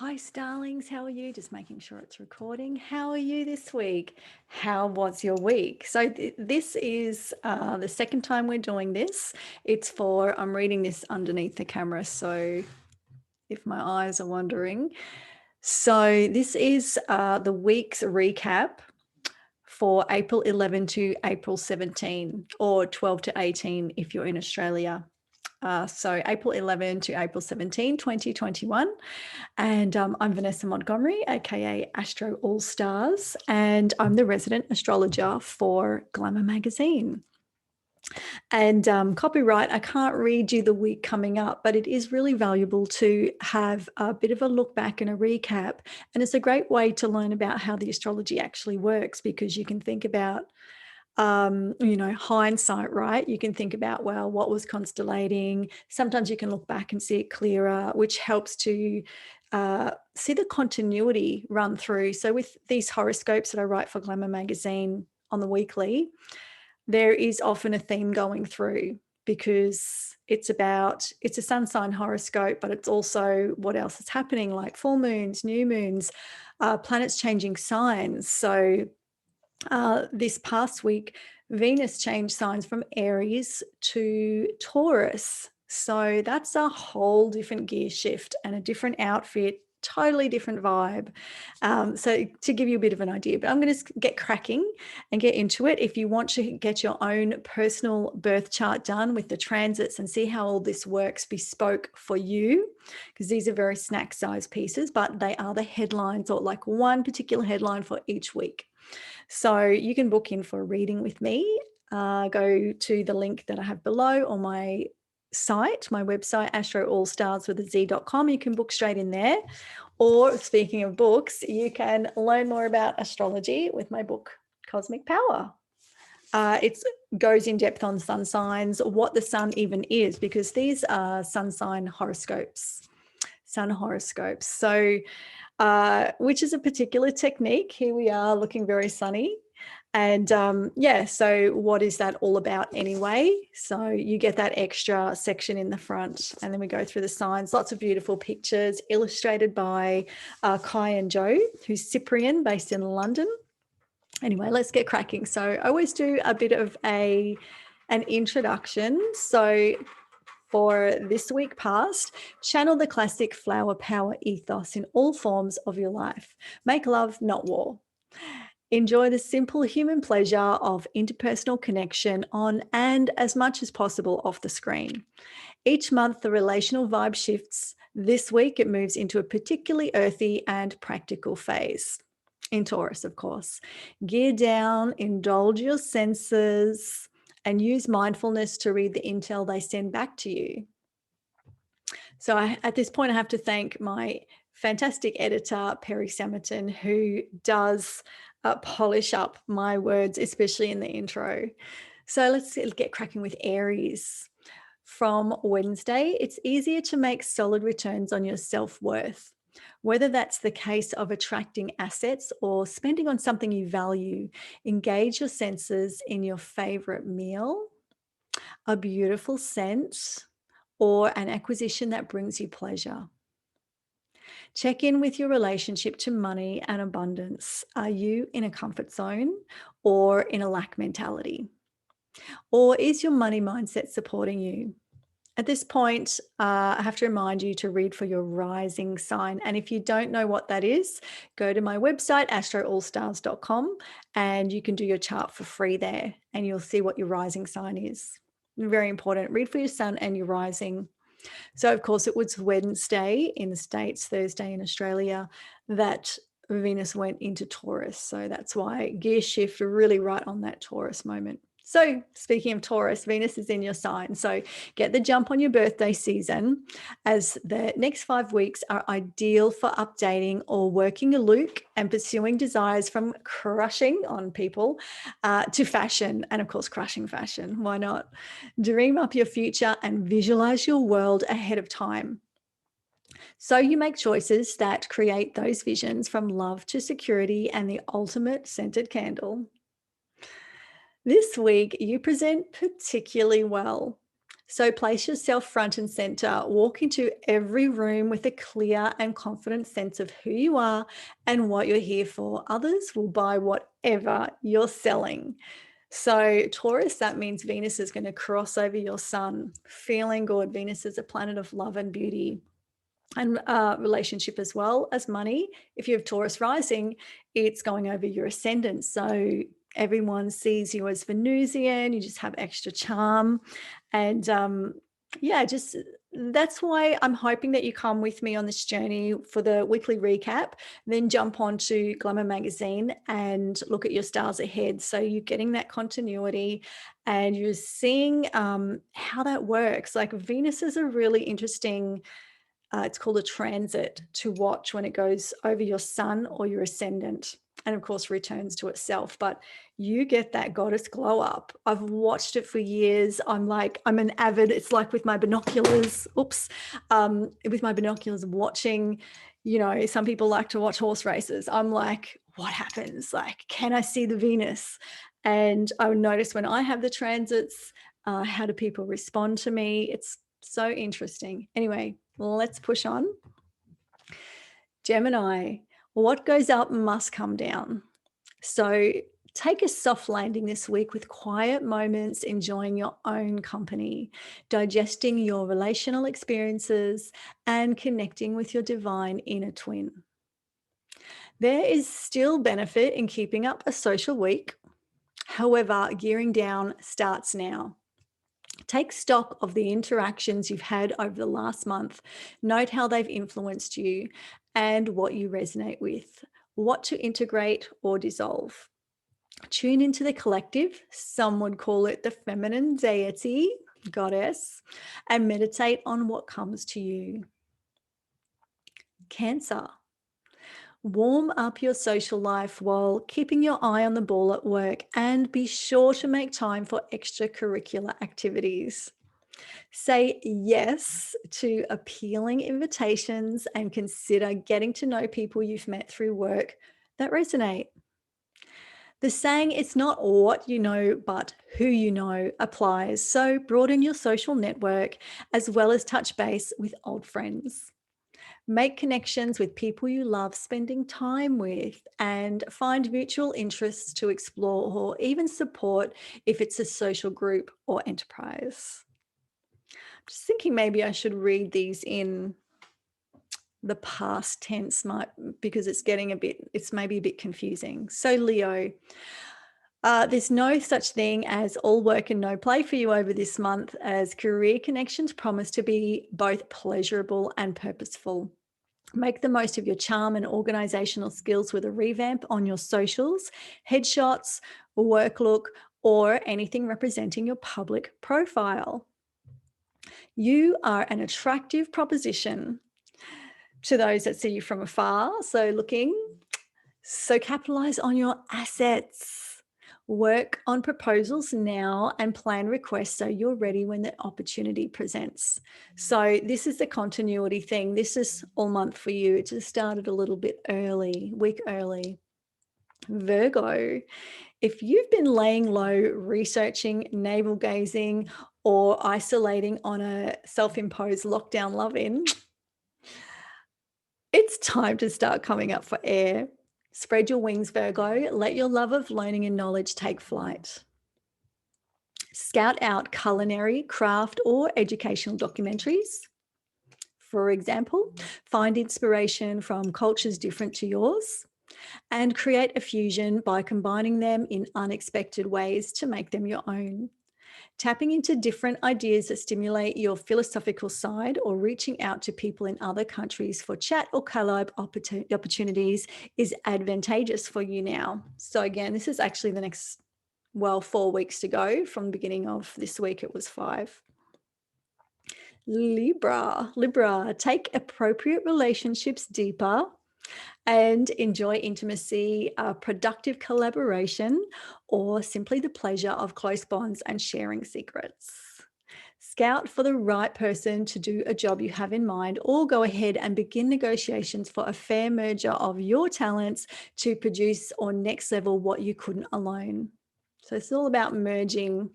Hi, starlings. How are you? Just making sure it's recording. How are you this week? How was your week? So, this is the second time we're doing this. I'm reading this underneath the camera. So, if my eyes are wandering. So, this is the week's recap for April 11 to April 17, or 12 to 18 if you're in Australia. So April 11 to April 17, 2021. And I'm Vanessa Montgomery, aka Astro All-Starz, and I'm the resident astrologer for Glamour Magazine. And copyright, I can't read you the week coming up, but it is really valuable to have a bit of a look back and a recap. And it's a great way to learn about how the astrology actually works, because you can think about hindsight, right? You can think about, well, what was constellating? Sometimes you can look back and see it clearer, which helps to see the continuity run through. So with these horoscopes that I write for Glamour Magazine on the weekly, there is often a theme going through, because it's a sun sign horoscope, but it's also what else is happening, like full moons, new moons, planets changing signs. So this past week, Venus changed signs from Aries to Taurus. So that's a whole different gear shift and a different outfit, totally different vibe. So to give you a bit of an idea, but I'm going to get cracking and get into it. If you want to get your own personal birth chart done with the transits and see how all this works bespoke for you, because these are very snack size pieces, but they are the headlines, or like one particular headline for each week. So you can book in for a reading with me. Go to the link that I have below on my site, my website, astroallstars.com. You can book straight in there. Or speaking of books, you can learn more about astrology with my book, Cosmic Power. It goes in depth on sun signs, what the sun even is, because these are sun sign horoscopes, sun horoscopes. So which is a particular technique. Here we are looking very sunny. And so what is that all about anyway? So you get that extra section in the front, and then we go through the signs, lots of beautiful pictures illustrated by Kai and Joe, who's Cyprian, based in London. Anyway, let's get cracking. So I always do a bit of an introduction. So for this week past, channel the classic flower power ethos in all forms of your life. Make love, not war. Enjoy the simple human pleasure of interpersonal connection on and as much as possible off the screen. Each month, the relational vibe shifts. This week, it moves into a particularly earthy and practical phase. In Taurus, of course. Gear down, indulge your senses, and use mindfulness to read the intel they send back to you. So at this point, I have to thank my fantastic editor, Perry Samerton, who does polish up my words, especially in the intro. So let's get cracking with Aries. From Wednesday, it's easier to make solid returns on your self-worth. Whether that's the case of attracting assets or spending on something you value, engage your senses in your favorite meal, a beautiful scent, or an acquisition that brings you pleasure. Check in with your relationship to money and abundance. Are you in a comfort zone or in a lack mentality? Or is your money mindset supporting you? At this point, I have to remind you to read for your rising sign. And if you don't know what that is, go to my website, astroallstars.com, and you can do your chart for free there, and you'll see what your rising sign is. Very important. Read for your sun and your rising. So, of course, it was Wednesday in the States, Thursday in Australia, that Venus went into Taurus. So that's why gear shift really right on that Taurus moment. So speaking of Taurus, Venus is in your sign. So get the jump on your birthday season, as the next 5 weeks are ideal for updating or working a look and pursuing desires, from crushing on people to fashion, and of course, crushing fashion. Why not? Dream up your future and visualize your world ahead of time. So you make choices that create those visions, from love to security and the ultimate scented candle. This week, you present particularly well. So place yourself front and center. Walk into every room with a clear and confident sense of who you are and what you're here for. Others will buy whatever you're selling. So Taurus, that means Venus is going to cross over your sun. Feeling good. Venus is a planet of love and beauty and relationship as well as money. If you have Taurus rising, it's going over your ascendant. So everyone sees you as Venusian, you just have extra charm. And yeah, just that's why I'm hoping that you come with me on this journey for the weekly recap, then jump onto Glamour Magazine and look at your stars ahead. So you're getting that continuity and you're seeing how that works. Like Venus is a really interesting it's called a transit to watch when it goes over your sun or your ascendant, and of course returns to itself. But you get that goddess glow up. I've watched it for years. I'm an avid, it's like with my binoculars, with my binoculars watching, some people like to watch horse races. I'm like, what happens? Like, can I see the Venus? And I would notice when I have the transits, how do people respond to me? It's so interesting. Anyway, let's push on. Gemini, what goes up must come down. So take a soft landing this week with quiet moments, enjoying your own company, digesting your relational experiences, and connecting with your divine inner twin. There is still benefit in keeping up a social week. However, gearing down starts now. Take stock of the interactions you've had over the last month. Note how they've influenced you and what you resonate with, what to integrate or dissolve. Tune into the collective, some would call it the feminine deity, goddess, and meditate on what comes to you. Cancer. Warm up your social life while keeping your eye on the ball at work, and be sure to make time for extracurricular activities. Say yes to appealing invitations and consider getting to know people you've met through work that resonate. The saying, it's not what you know, but who you know, applies. So broaden your social network as well as touch base with old friends. Make connections with people you love spending time with, and find mutual interests to explore or even support if it's a social group or enterprise. Just thinking maybe I should read these in the past tense, because it's maybe a bit confusing. So Leo, there's no such thing as all work and no play for you over this month, as career connections promise to be both pleasurable and purposeful. Make the most of your charm and organizational skills with a revamp on your socials, headshots, work look, or anything representing your public profile. You are an attractive proposition to those that see you from afar. So capitalize on your assets. Work on proposals now and plan requests so you're ready when the opportunity presents. So this is the continuity thing. This is all month for you. It just started a little bit early, week early. Virgo, if you've been laying low, researching, navel gazing, or isolating on a self-imposed lockdown love-in, it's time to start coming up for air. Spread your wings, Virgo. Let your love of learning and knowledge take flight. Scout out culinary, craft, or educational documentaries. For example, find inspiration from cultures different to yours and create a fusion by combining them in unexpected ways to make them your own. Tapping into different ideas that stimulate your philosophical side, or reaching out to people in other countries for chat or collab opportunities is advantageous for you now. So again, this is actually the next, 4 weeks to go. From the beginning of this week, it was 5. Libra, take appropriate relationships deeper and enjoy intimacy, productive collaboration, or simply the pleasure of close bonds and sharing secrets. Scout for the right person to do a job you have in mind, or go ahead and begin negotiations for a fair merger of your talents to produce or next level what you couldn't alone. So it's all about merging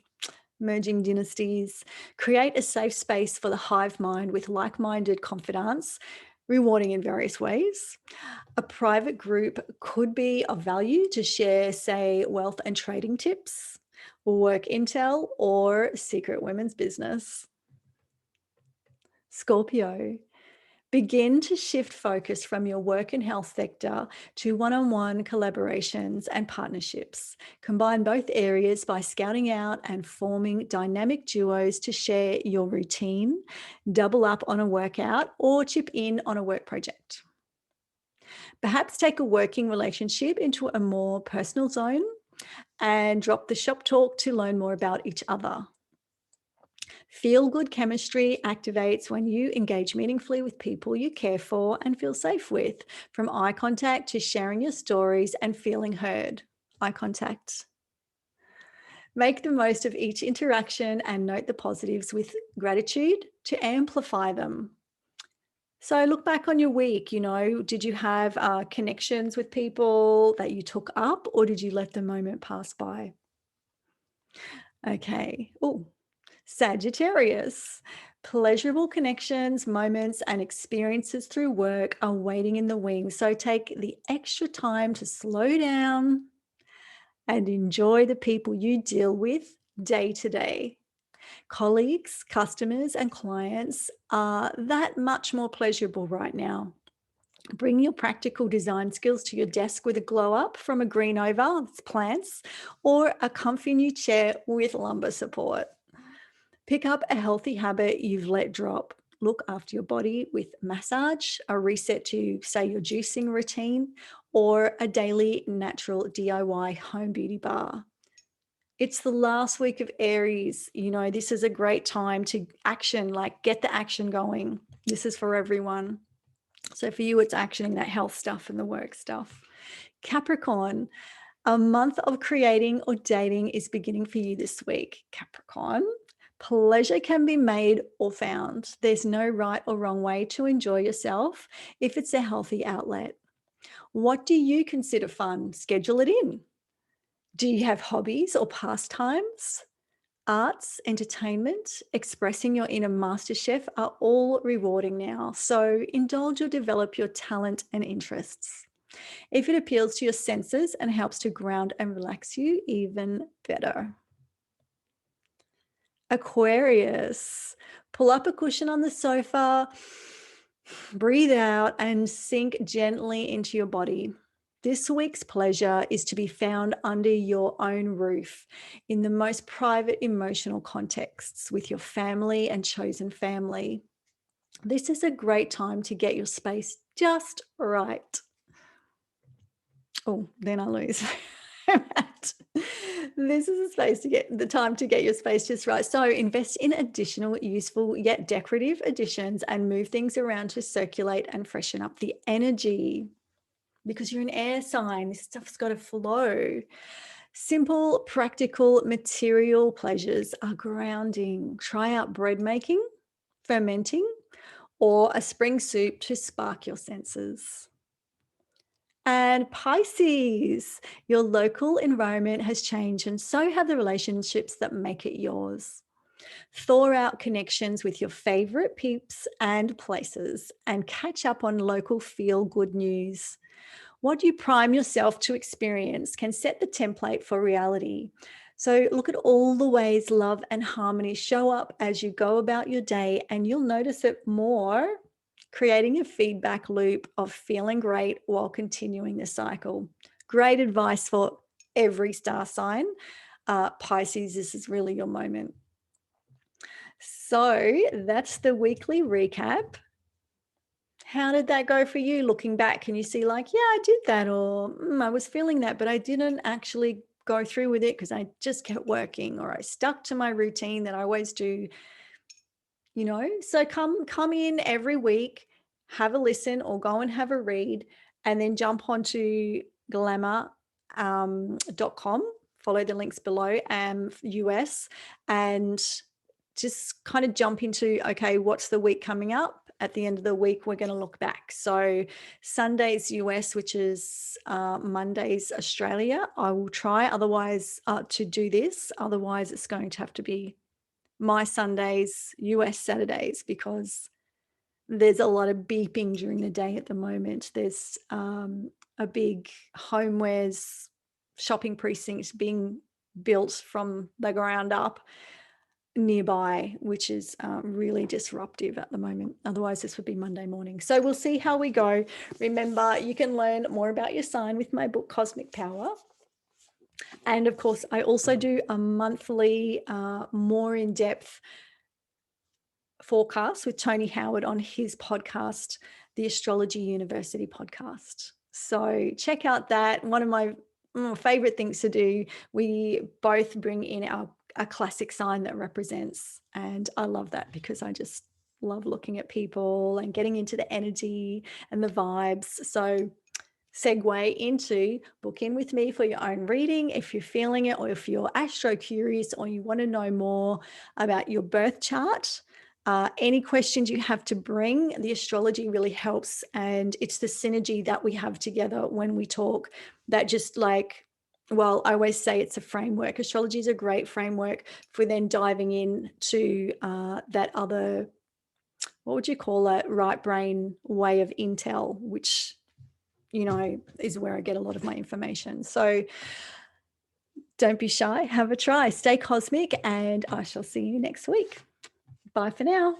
merging dynasties. Create a safe space for the hive mind with like-minded confidants, rewarding in various ways. A private group could be of value to share, say, wealth and trading tips, work intel, or secret women's business. Scorpio, begin to shift focus from your work and health sector to one-on-one collaborations and partnerships. Combine both areas by scouting out and forming dynamic duos to share your routine, double up on a workout, or chip in on a work project. Perhaps take a working relationship into a more personal zone and drop the shop talk to learn more about each other. Feel good chemistry activates when you engage meaningfully with people you care for and feel safe with, from eye contact to sharing your stories and feeling heard. Eye contact. Make the most of each interaction and note the positives with gratitude to amplify them. So look back on your week, did you have connections with people that you took up, or did you let the moment pass by? Okay. Oh, Sagittarius. Pleasurable connections, moments, and experiences through work are waiting in the wings. So take the extra time to slow down and enjoy the people you deal with day to day. Colleagues, customers, and clients are that much more pleasurable right now. Bring your practical design skills to your desk with a glow up from a green over, that's plants, or a comfy new chair with lumbar support. Pick up a healthy habit you've let drop. Look after your body with massage, a reset to, say, your juicing routine, or a daily natural DIY home beauty bar. It's the last week of Aries. This is a great time to action, like get the action going. This is for everyone. So for you, it's actioning that health stuff and the work stuff. Capricorn, a month of creating or dating is beginning for you this week. Capricorn, pleasure can be made or found. There's no right or wrong way to enjoy yourself if it's a healthy outlet. What do you consider fun? Schedule it in. Do you have hobbies or pastimes? Arts, entertainment, expressing your inner master chef are all rewarding now. So indulge or develop your talent and interests. If it appeals to your senses and helps to ground and relax you, even better. Aquarius, pull up a cushion on the sofa, breathe out, and sink gently into your body. This week's pleasure is to be found under your own roof in the most private emotional contexts with your family and chosen family. This is a great time to get your space just right. Oh, then I lose. This is a space to get the time to get your space just right. So invest in additional useful yet decorative additions and move things around to circulate and freshen up the energy. Because you're an air sign, this stuff's got to flow. Simple, practical, material pleasures are grounding. Try out bread making, fermenting, or a spring soup to spark your senses. And Pisces, your local environment has changed, and so have the relationships that make it yours. Thaw out connections with your favorite peeps and places and catch up on local feel-good news. What you prime yourself to experience can set the template for reality. So look at all the ways love and harmony show up as you go about your day, and you'll notice it more, creating a feedback loop of feeling great while continuing the cycle. Great advice for every star sign. Pisces, this is really your moment. So that's the weekly recap. How did that go for you? Looking back, can you see like, yeah, I did that, or I was feeling that, but I didn't actually go through with it because I just kept working, or I stuck to my routine that I always do, So come in every week, have a listen or go and have a read, and then jump onto glamour.com, follow the links below, U.S, and just kind of jump into, okay, what's the week coming up? at the end of the week, we're going to look back. So Sundays US, which is Mondays Australia, I will try otherwise to do this. Otherwise, it's going to have to be my Sundays US Saturdays, because there's a lot of beeping during the day at the moment. There's a big homewares shopping precinct being built from the ground up nearby, which is really disruptive at the moment. Otherwise, this would be Monday morning. So we'll see how we go. Remember, you can learn more about your sign with my book, Cosmic Power. And of course, I also do a monthly, more in-depth forecast with Tony Howard on his podcast, the Astrology University podcast. So check out that. One of my favorite things to do. We both bring in a classic sign that represents, and I love that because I just love looking at people and getting into the energy and the vibes. So segue into book in with me for your own reading if you're feeling it, or if you're astro curious or you want to know more about your birth chart. Any questions you have to bring, the astrology really helps, and it's the synergy that we have together when we talk that just like, well, I always say it's a framework. Astrology is a great framework for then diving in to that other, what would you call it, right brain way of intel, which, you know, is where I get a lot of my information. So don't be shy, have a try, stay cosmic, and I shall see you next week. Bye for now.